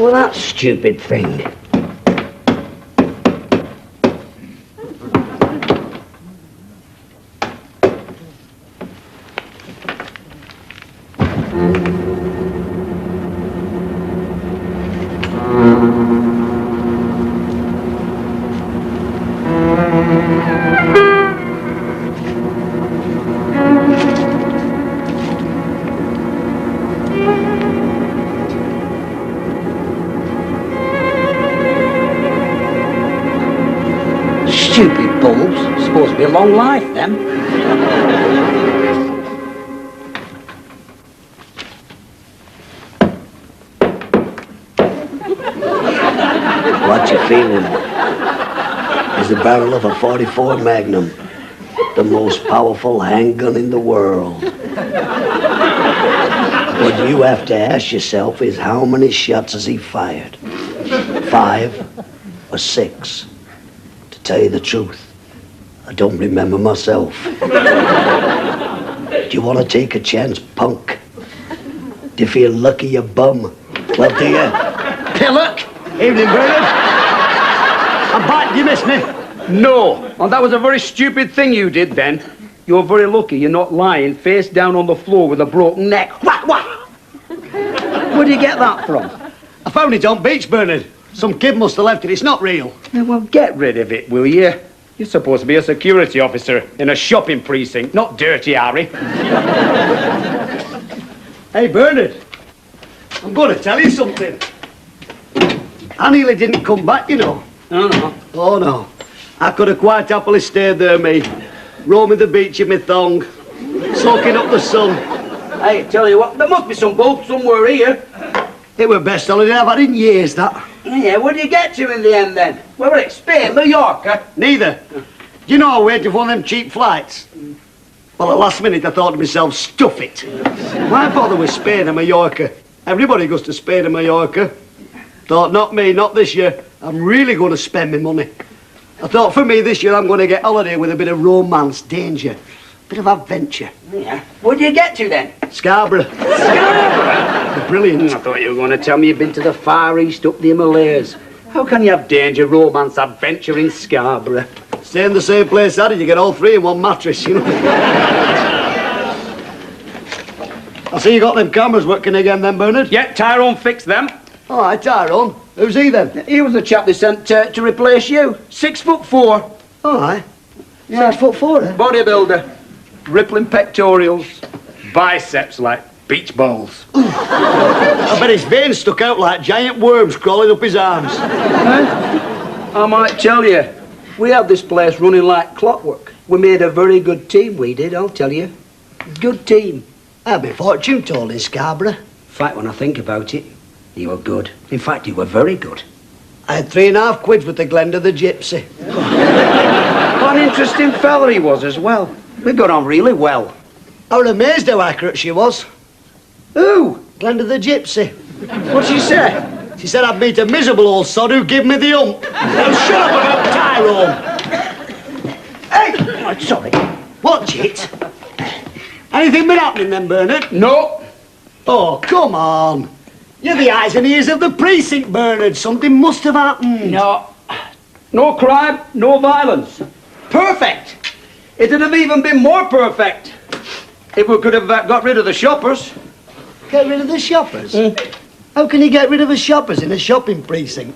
of that stupid thing? Stupid bulbs. Supposed to be a long life, them. What you feeling? Is the barrel of a 44 Magnum, the most powerful handgun in the world. What you have to ask yourself is how many shots has he fired? 5 or 6? To tell you the truth, I don't remember myself. Do you want to take a chance, punk? Do you feel lucky, you bum? Well, do you? Pillock! Evening, Bernard. I'm back. You missed me? No. And that was a very stupid thing you did then. You're very lucky you're not lying face down on the floor with a broken neck. Whack, whack! Where'd you get that from? I found it on beach, Bernard. Some kid must have left it. It's not real. Yeah, well, get rid of it, will you? You're supposed to be a security officer in a shopping precinct, not Dirty Harry. Hey, Bernard. I'm going to tell you something. I nearly didn't come back, you know. No. Oh, no. I could have quite happily stayed there, me. Roaming the beach in my thong. Soaking up the sun. Hey, tell you what, there must be some bulbs somewhere here. It were best holiday I've had in years, that. Yeah, where did you get to in the end, then? Where were it? Spain, Mallorca? Neither. Do you know I waited for one of them cheap flights? Well, at last minute I thought to myself, stuff it. Why bother with Spain and Mallorca? Everybody goes to Spain and Mallorca. Thought, not me, not this year. I'm really going to spend my money. I thought for me this year I'm going to get holiday with a bit of romance, danger, bit of adventure. Yeah. Where did you get to then? Scarborough. Scarborough? Brilliant. I thought you were going to tell me you'd been to the Far East, up the Himalayas. How can you have danger, romance, adventure in Scarborough? Stay in the same place, how did you get all three in one mattress, you know? I see you got them cameras working again then, Bernard? Yeah, Tyrone fixed them. All right, Tyrone. Who's he then? He was the chap they sent to replace you. 6'4". All right. 6'4", eh? Bodybuilder. Rippling pectorials. Biceps like beach balls. I bet his veins stuck out like giant worms crawling up his arms. I might tell you, we had this place running like clockwork. We made a very good team, we did, I'll tell you. Good team. I had my fortune told in Scarborough. In fact, when I think about it, you were good. In fact, you were very good. I had £3.5 with the Glenda the Gypsy. What an interesting fella he was as well. We got on really well. I was amazed how accurate she was. Who? Glenda the Gypsy. What'd she say? She said I'd meet a miserable old sod who'd give me the hump. Now shut up about Tyrone. Hey! Oh, sorry. Watch it. Anything been happening then, Bernard? No. Oh, come on. You're the eyes and ears of the precinct, Bernard. Something must have happened. No. No crime, no violence. Perfect. It'd have even been more perfect if we could have got rid of the shoppers. Get rid of the shoppers? How can you get rid of the shoppers in a shopping precinct?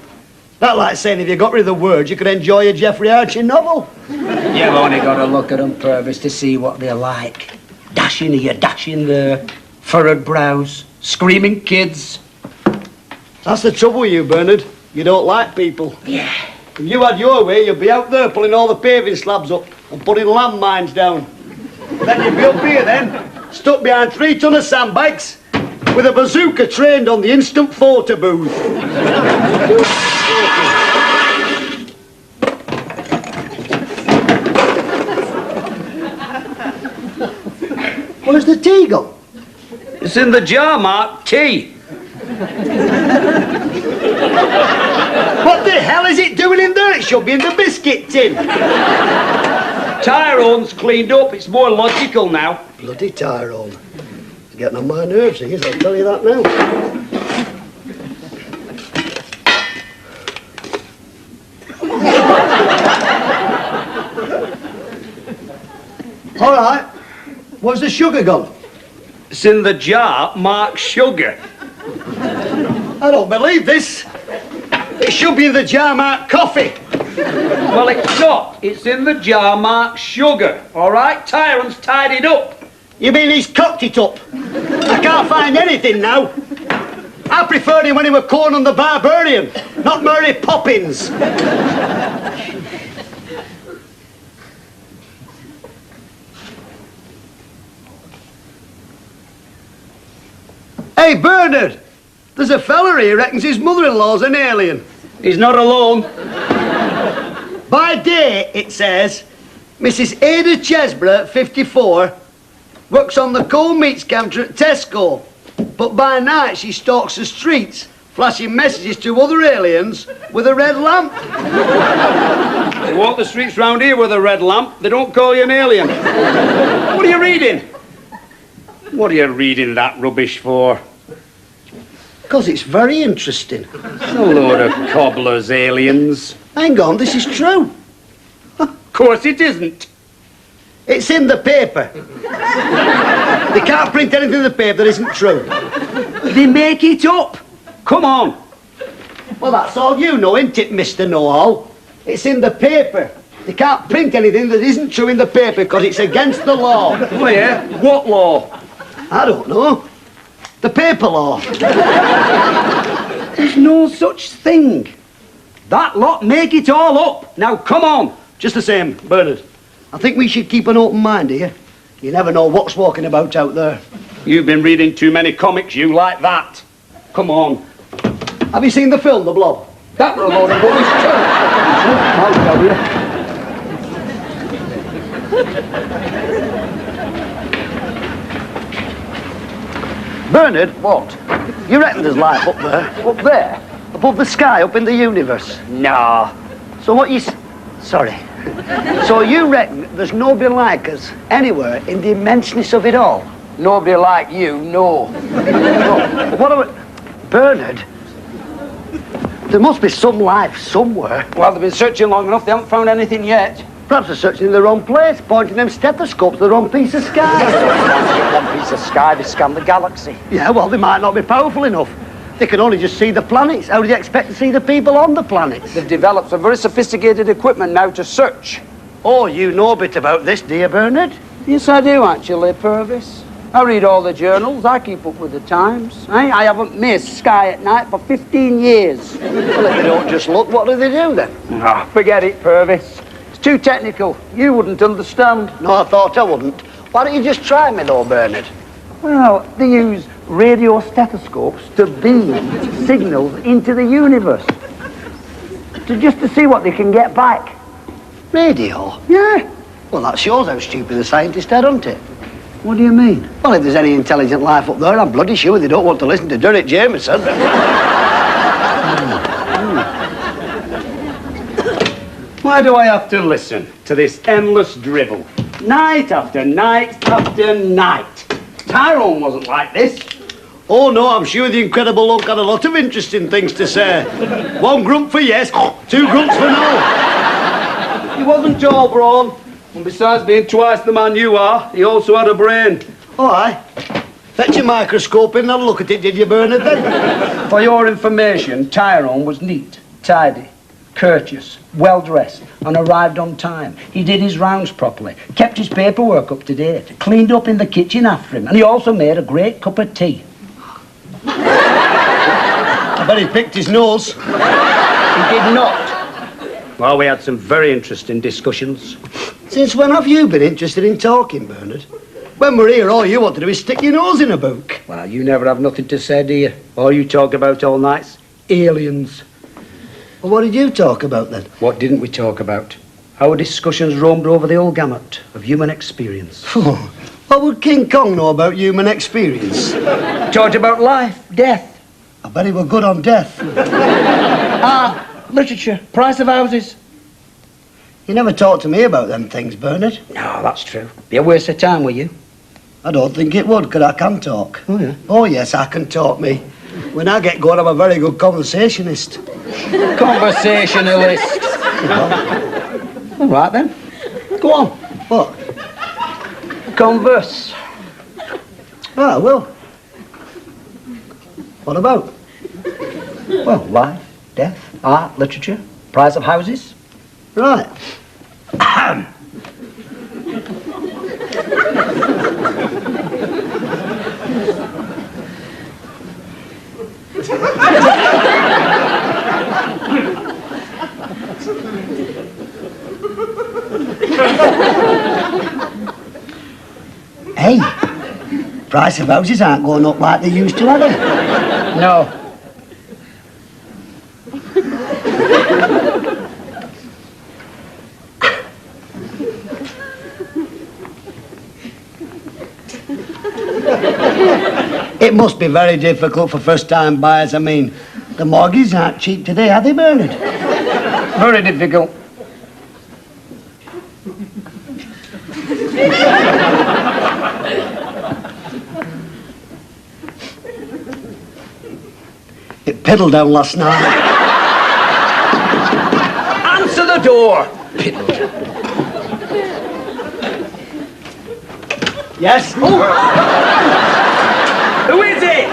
That like saying if you got rid of the words, you could enjoy a Geoffrey Archie novel. You've only got to look at them, Purvis, to see what they're like. Dashing here, dashing there, furrowed brows, screaming kids. That's the trouble with you, Bernard. You don't like people. Yeah. If you had your way, you'd be out there pulling all the paving slabs up and putting landmines down. Then you'd be up here then, stuck behind 3 ton of sandbags, with a bazooka trained on the instant photo booth. Where's the tea gone? It's in the jar, Mark. Tea. What the hell is it doing in there? It should be in the biscuit tin. Tyrone's cleaned up. It's more logical now. Bloody Tyrone. He's getting on my nerves, he is, I'll tell you that now. All right. Where's the sugar gone? It's in the jar marked sugar. I don't believe this. It should be in the jar marked coffee. Well, it's not. It's in the jar marked sugar. All right? Tyrone's tied it up. You mean he's cocked it up? I can't find anything now. I preferred him when he was Conan the Barbarian, not Mary Poppins. Hey, Bernard, there's a fella here who reckons his mother-in-law's an alien. He's not alone. By day, it says, Mrs. Ada Chesborough, 54, works on the cold meats counter at Tesco. But by night, she stalks the streets, flashing messages to other aliens with a red lamp. They walk the streets round here with a red lamp. They don't call you an alien. What are you reading? What are you reading that rubbish for? Because it's very interesting. It's a load of cobblers, aliens. Hang on, this is true. Of course it isn't. It's in the paper. They can't print anything in the paper that isn't true. They make it up. Come on. Well, that's all you know, isn't it, Mr. Know-all? It's in the paper. They can't print anything that isn't true in the paper because it's against the law. Oh, yeah? What law? I don't know. The paper law. There's no such thing. That lot make it all up. Now, come on. Just the same, Bernard, I think we should keep an open mind here. You never know what's walking about out there. You've been reading too many comics, you like that. Come on. Have you seen the film, The Blob? That were a load of rubbish I'll tell you. Bernard, what? You reckon there's life up there? Up there? Above the sky, up in the universe? Nah. So what you... Sorry. So you reckon there's nobody like us anywhere in the immenseness of it all? Nobody like you, no. No. What about... Bernard? There must be some life somewhere. Well, they've been searching long enough. They haven't found anything yet. Perhaps they're searching in the wrong place, pointing them stethoscopes at the wrong piece of sky. One piece of sky, they scan the galaxy. Yeah, well, they might not be powerful enough. They can only just see the planets. How do you expect to see the people on the planets? They've developed some very sophisticated equipment now to search. Oh, you know a bit about this, do you, Bernard? Yes, I do, actually, Purvis. I read all the journals. I keep up with the times. I haven't missed Sky at night for 15 years. Well, if they don't just look, what do they do then? Ah, forget it, Purvis. It's too technical. You wouldn't understand. No, I thought I wouldn't. Why don't you just try me, though, Bernard? Well, they use radio stethoscopes to beam signals into the universe. Just to see what they can get back. Radio? Yeah. Well, that shows how stupid the scientists are, doesn't it? What do you mean? Well, if there's any intelligent life up there, I'm bloody sure they don't want to listen to Derek Jameson. Why do I have to listen to this endless drivel? Night after night after night. Tyrone wasn't like this. Oh, no, I'm sure the Incredible Hulk had a lot of interesting things to say. One grunt for yes, two grunts for no. He wasn't tall, Braun. And besides being twice the man you are, he also had a brain. Oh, aye. Fetch your microscope in and have a look at it, did you, Bernard, then? For your information, Tyrone was neat, tidy, courteous, well-dressed, and arrived on time. He did his rounds properly, kept his paperwork up to date, cleaned up in the kitchen after him, and he also made a great cup of tea. I bet he picked his nose. He did not. Well, we had some very interesting discussions. Since when have you been interested in talking, Bernard? When we're here, all you want to do is stick your nose in a book. Well, you never have nothing to say, do you? All you talk about all nights, aliens. Well, what did you talk about, then? What didn't we talk about? Our discussions roamed over the whole gamut of human experience. What would King Kong know about human experience? Talked about life, death. I bet he were good on death. Literature, price of houses. You never talked to me about them things, Bernard. No, that's true. Be a waste of time, were you? I don't think it would, because I can talk. Oh, yeah? Oh, yes, I can talk, me. When I get going, I'm a very good conversationist. Conversationalist. All right, then. Go on. What? Converse. Ah, well. What about? Well, life, death, art, literature, price of houses. Right. Hey, price of houses aren't going up like they used to, are they? No. It must be very difficult for first-time buyers. I mean, the mortgages aren't cheap today, are they, Bernard? Very difficult. It piddled down last night. Answer the door. Piddled. Yes? Who is it?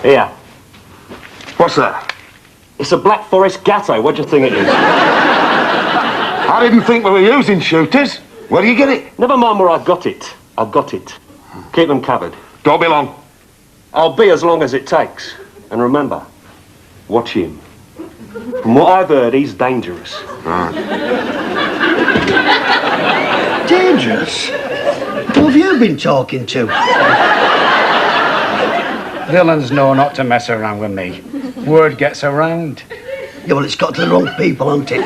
Here. What's that? It's a Black Forest gatto. What do you think it is? I didn't think we were using shooters. Where do you get it? Never mind where I got it. I've got it. Keep them covered. Don't be long. I'll be as long as it takes. And remember, watch him. From what I've heard, he's dangerous. Dangerous? Who have you been talking to? Villains know not to mess around with me. Word gets around. Yeah, well, it's got to the wrong people, hasn't it?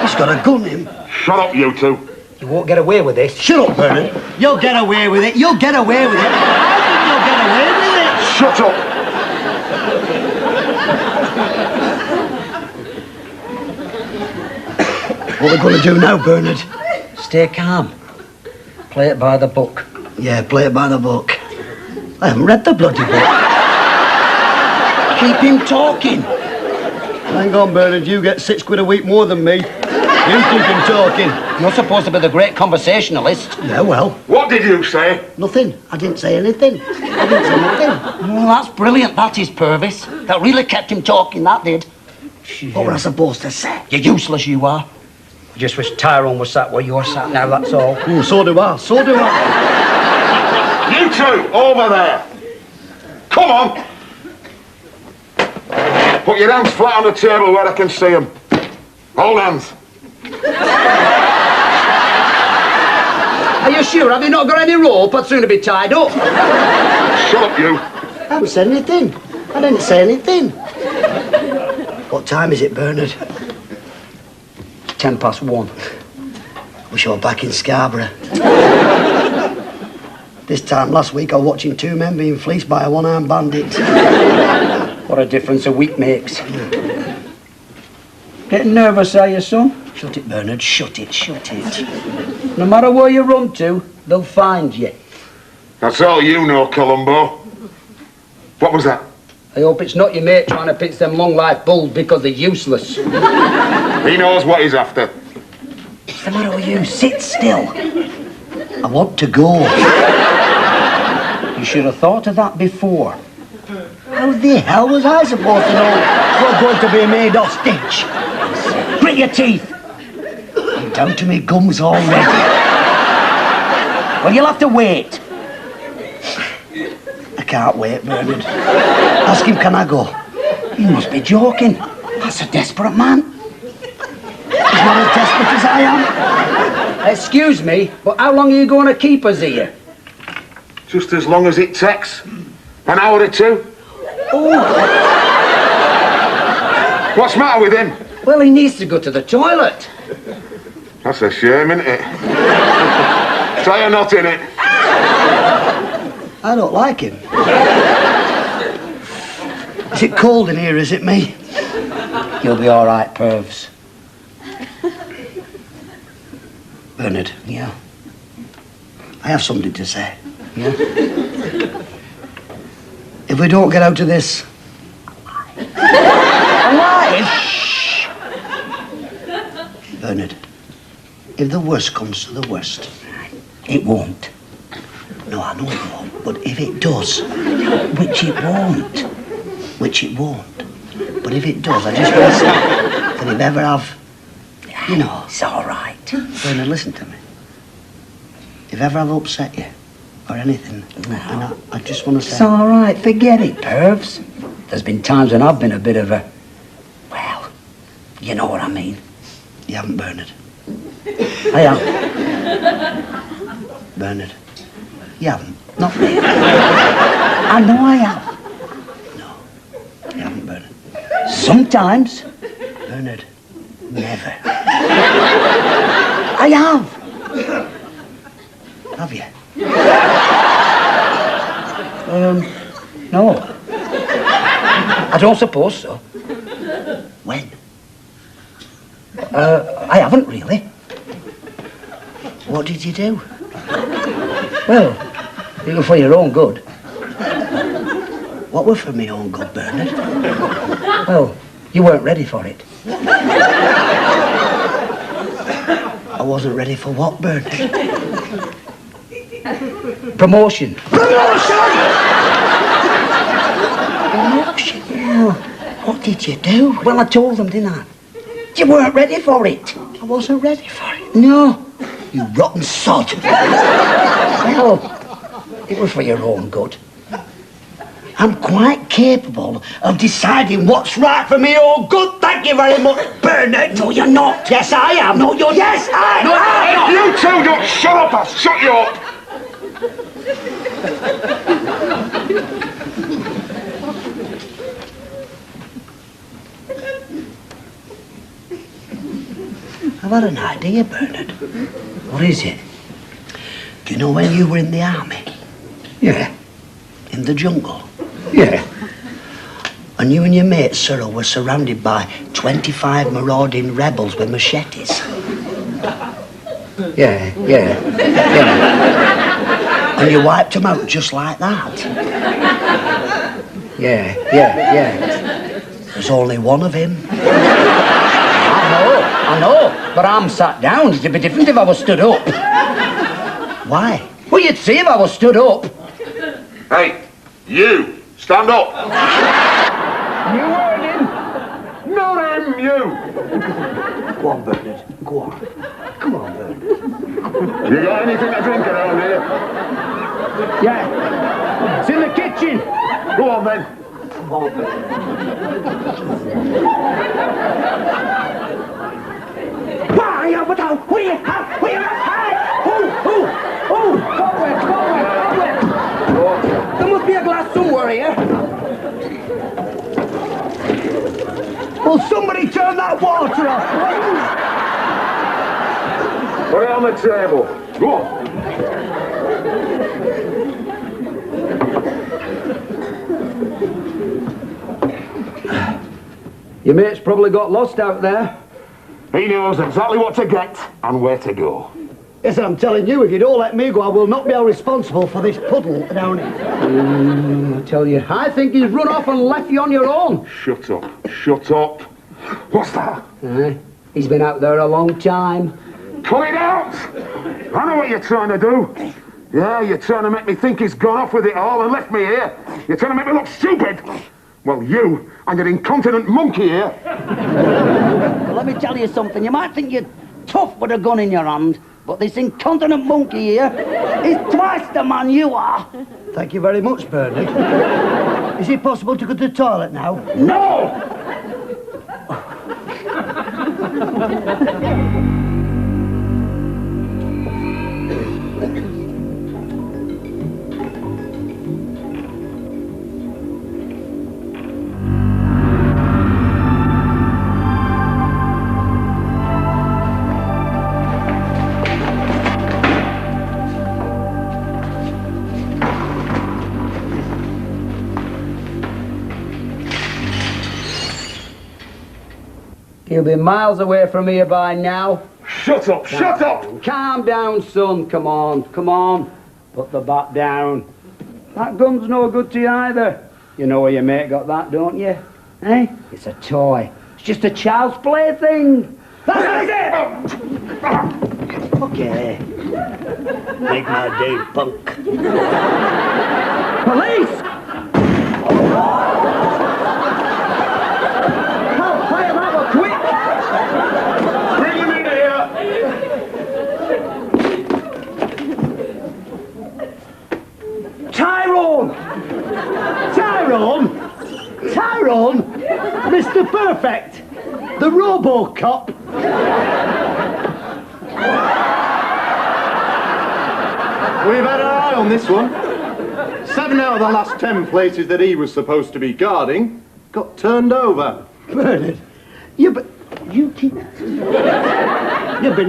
He's got a gun, him. Shut up, you two. You won't get away with this. Shut up, Bernard. You'll get away with it. You'll get away with it. I think you'll get away with it. Shut up. What are we going to do now, Bernard? Stay calm. Play it by the book. Yeah, play it by the book. I haven't read the bloody book. Keep him talking. Hang on, Bernard. You get £6 a week more than me. You keep him talking. You're supposed to be the great conversationalist. Yeah, well, What did you say? nothing. I didn't say anything. I didn't say nothing. Well, that's brilliant, that is, Purvis. That really kept him talking, that did. What were I supposed to say? You're useless, you are. I just wish Tyrone was sat where you're sat now, that's all. So do I. So do I. You two, over there. Come on. Put your hands flat on the table where I can see them. Hold hands. Are you sure? Have you not got any rope? I'd sooner be tied up. Shut up, you. I haven't said anything. I didn't say anything. What time is it, Bernard? 1:10. Wish I were back in Scarborough. This time last week I was watching two men being fleeced by a one-armed bandit. What a difference a week makes. Getting nervous, are you, son? Shut it, Bernard. Shut it. Shut it. No matter where you run to, they'll find you. That's all you know, Columbo. What was that? I hope it's not your mate trying to pitch them long-life bulls because they're useless. He knows what he's after. What's the matter with you? Sit still. I want to go. You should have thought of that before. How the hell was I supposed to know we're going to be made hostage? Grit your teeth. I'm down to me gums already. Well, you'll have to wait. I can't wait, Bernard. Ask him, can I go? You must be joking. That's a desperate man. He's not as desperate as I am. Excuse me, but how long are you going to keep us here? Just as long as it takes. An hour or two. What's the matter with him? Well, he needs to go to the toilet. That's a shame, isn't it? Try a knot in it. I don't like him. Is it cold in here, is it, me? You'll be all right, Pervs. Bernard, Yeah. I have something to say. Yeah. If we don't get out of this, Alive? Bernard, if the worst comes to the worst, It won't. no, I know it won't, but if it does, Which it won't. which it won't, but if it does, I just want to say that if ever I've, you know, It's all right. Bernard, listen to me. If ever I've upset you, or anything, and I just want to It's say, all right. Forget it, Pervs. There's been times when I've been a bit of a... Well, you know what I mean. you haven't, Bernard. I am. Bernard, you haven't. Not me. I know I am. You haven't, Bernard. Sometimes. Bernard, never. I have. Have you? No. I don't suppose so. When? I haven't really. What did you do? Well, it was for your own good. What were for me own good, Bernard? Well, you weren't ready for it. I wasn't ready for what, Bernard? Promotion. Promotion! Yeah. What did you do? Well, I told them, didn't I? You weren't ready for it. I wasn't ready for it. No. You rotten sod. Well, it was for your own good. I'm quite capable of deciding what's right for me own good. Thank you very much, Bernard. No, you're not. Yes, I am. No, you're Yes, I No, am. You two don't shut up, I'll shut you up. I've had an idea, Bernard. What is it? Do you know when you were in the army? Yeah. In the jungle? Yeah. And you and your mate, Cyril, were surrounded by 25 marauding rebels with machetes. Yeah. And you wiped them out just like that. Yeah. There's only one of him. I know. But I'm sat down. It'd be different if I was stood up. Why? Well, you'd see if I was stood up. Hey, you, stand up. You heard him. Not him, you. Go on, Bernard. Go on. Come on, Bernard. You got anything to drink around here? Yeah. It's in the kitchen. Go on then. Come on, Bernard. Why, what the... We have... Who? Cobweb. There must be a glass somewhere here. Will somebody turn that water off, please? Put it on the table. Go on. Your mate's probably got lost out there. He knows exactly what to get and where to go. Yes, I'm telling you, if you don't let me go, I will not be held responsible for this puddle down here. I tell you, I think he's run off and left you on your own. Shut up. What's that? He's been out there a long time. Cut it out! I know what you're trying to do. Yeah, you're trying to make me think he's gone off with it all and left me here. You're trying to make me look stupid. Well, you and your incontinent monkey here. Well, let me tell you something. You might think you're tough with a gun in your hand, but this incontinent monkey here is twice the man you are. Thank you very much, Bernard. Is it possible to go to the toilet now? No! He'll be miles away from here by now. Shut up, shut up! Calm down, son. Come on, come on. Put the bat down. That gun's no good to you either. You know where your mate got that, don't you? Eh? It's a toy. It's just a child's plaything. That's it! Okay. Make my day, punk. Police! Help, fire that one, quick! Bring him in here! Tyrone! Tyrone? Tyrone? Mr. Perfect? The Robocop? We've had our eye on this one. 7 out of the last 10 places that he was supposed to be guarding got turned over. Bernard, you've been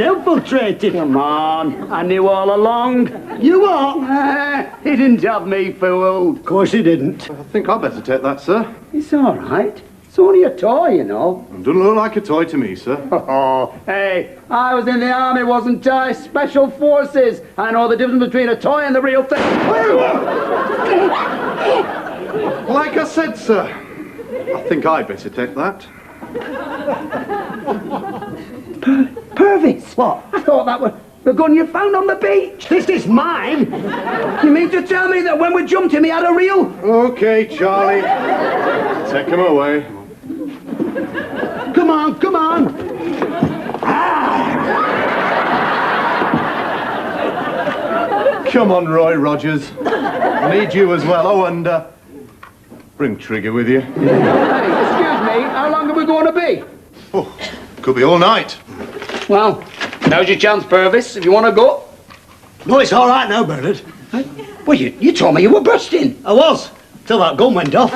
infiltrated. Come on, I knew all along. You are? He didn't have me fooled. Of course he didn't. I think I'd better take that, sir. It's all right. It's only a toy, you know. It doesn't look like a toy to me, sir. Oh, hey, I was in the army, wasn't I? Special forces. I know the difference between a toy and the real thing. Like I said, sir, I think I'd better take that. Purvis. What? I thought that was the gun you found on the beach. This is mine. You mean to tell me that when we jumped him, he had a real... Okay, Charlie. Take him away. Come on, come on. Come on, Roy Rogers. I need you as well. Oh, and bring Trigger with you. Hey, excuse me, how long are we going to be? Oh, could be all night. Well, now's your chance, Purvis, if you want to go. No, it's all right now, Bernard. Well, you told me you were bursting. I was, till that gun went off.